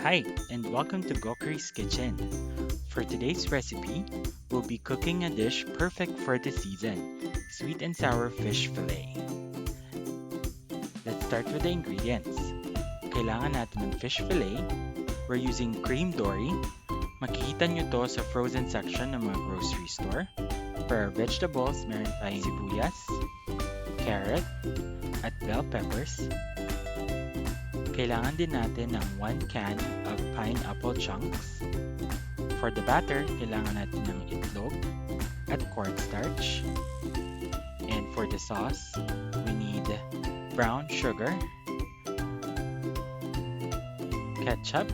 Hi, and welcome to Gokuri's Kitchen. For today's recipe, we'll be cooking a dish perfect for the season, sweet and sour fish fillet. Let's start with the ingredients. Kailangan natin ng fish fillet. We're using Cream Dory. Makikita nyo to sa frozen section ng mga grocery store. For our vegetables, meron tayong sibuyas, carrot, at bell peppers. Kailangan din natin ng 1 can of pineapple chunks. For the batter, kailangan natin ng itlog at cornstarch. And for the sauce, we need brown sugar, ketchup,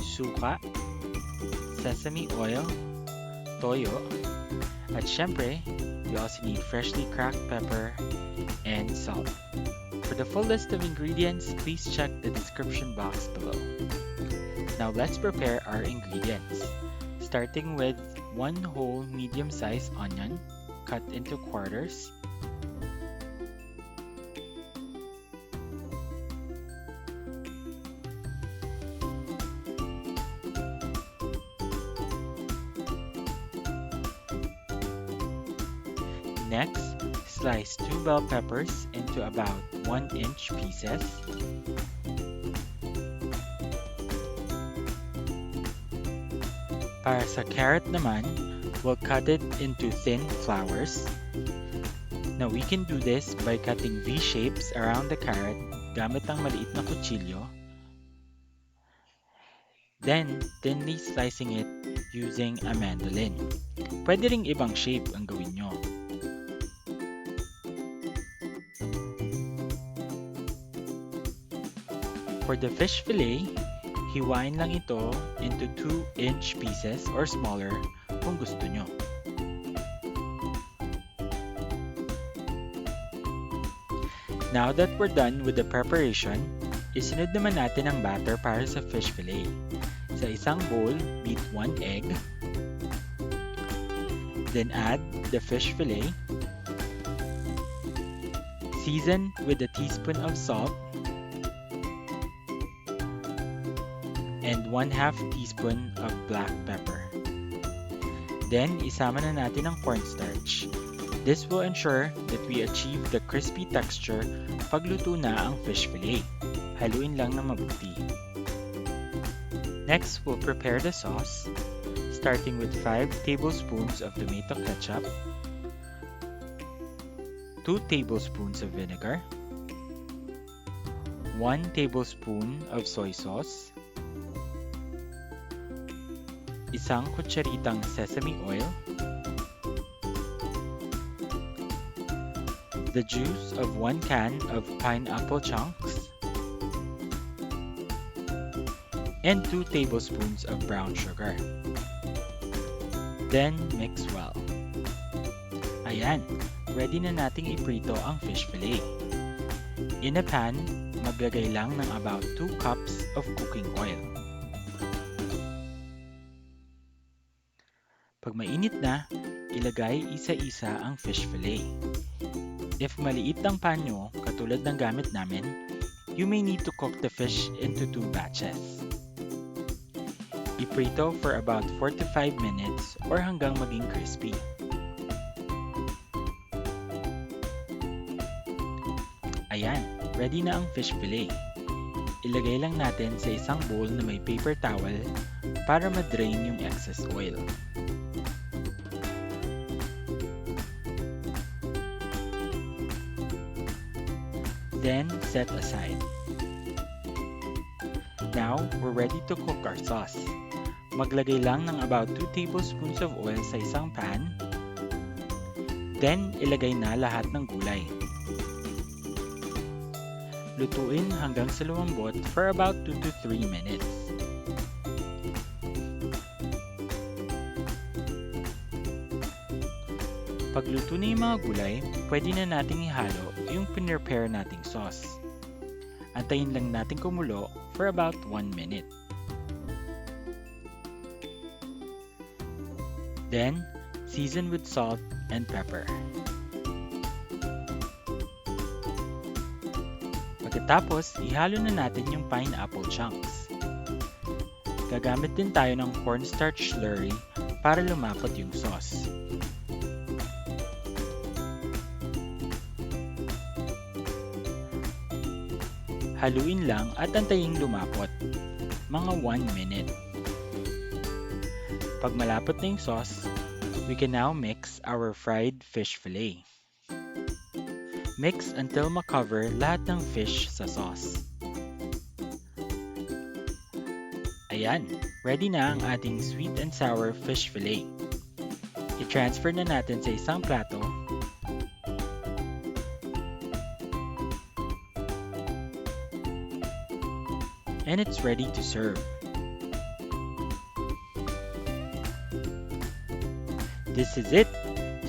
suka, sesame oil, toyo, at syempre, we also need freshly cracked pepper and salt. For the full list of ingredients, please check the description box below. Now let's prepare our ingredients. Starting with 1 whole medium-sized onion cut into quarters. Next, slice 2 bell peppers into about 1-inch pieces. Para sa carrot naman, we'll cut it into thin flowers. Now we can do this by cutting V-shapes around the carrot gamit ang maliit na kutsilyo. Then, thinly slicing it using a mandolin. Pwede ring ibang shape ang gawin nyo. For the fish fillet, hiwain lang ito into 2-inch pieces or smaller kung gusto nyo. Now that we're done with the preparation, isunod naman natin ang batter para sa fish fillet. Sa isang bowl, beat 1 egg. Then add the fish fillet. Season with a teaspoon of salt and 1/2 teaspoon of black pepper. Then, isama na natin ang cornstarch. This will ensure that we achieve the crispy texture pag luto na ang fish fillet. Haluin lang na mabuti. Next, we'll prepare the sauce, starting with 5 tablespoons of tomato ketchup, 2 tablespoons of vinegar, 1 tablespoon of soy sauce, isang kutsaritang sesame oil, the juice of 1 can of pineapple chunks, and 2 tablespoons of brown sugar. Then, mix well. Ayan, ready na nating iprito ang fish fillet. In a pan, maglagay lang ng about 2 cups of cooking oil. Pag mainit na, ilagay isa-isa ang fish fillet. If maliit ang pan nyo, katulad ng gamit namin, you may need to cook the fish into 2 batches. Iprito for about 4 to 5 minutes or hanggang maging crispy. Ayan, ready na ang fish fillet. Ilagay lang natin sa isang bowl na may paper towel para ma-drain yung excess oil. Then, set aside. Now, we're ready to cook our sauce. Maglagay lang ng about 2 tablespoons of oil sa isang pan. Then, ilagay na lahat ng gulay. Lutuin hanggang sa lumambot for about 2 to 3 minutes. Pag luto na yung mga gulay, pwede na nating ihalo yung pinrepare nating sauce. Antayin lang natin kumulo for about 1 minute. Then, season with salt and pepper. Pagkatapos, ihalo na natin yung pineapple chunks. Gagamit din tayo ng cornstarch slurry para lumapot yung sauce. Haluin lang at antayin lumapot, mga 1 minute. Pag malapot na yung sauce, we can now mix our fried fish fillet. Mix until makover lahat ng fish sa sauce. Ayan, ready na ang ating sweet and sour fish fillet. I-transfer na natin sa isang plato. And it's ready to serve. This is it!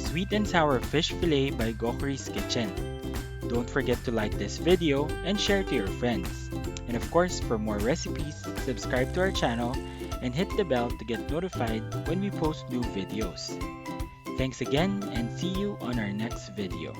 Sweet and sour fish fillet by Gokuri's Kitchen. Don't forget to like this video and share to your friends. And of course, for more recipes, subscribe to our channel and hit the bell to get notified when we post new videos. Thanks again and see you on our next video.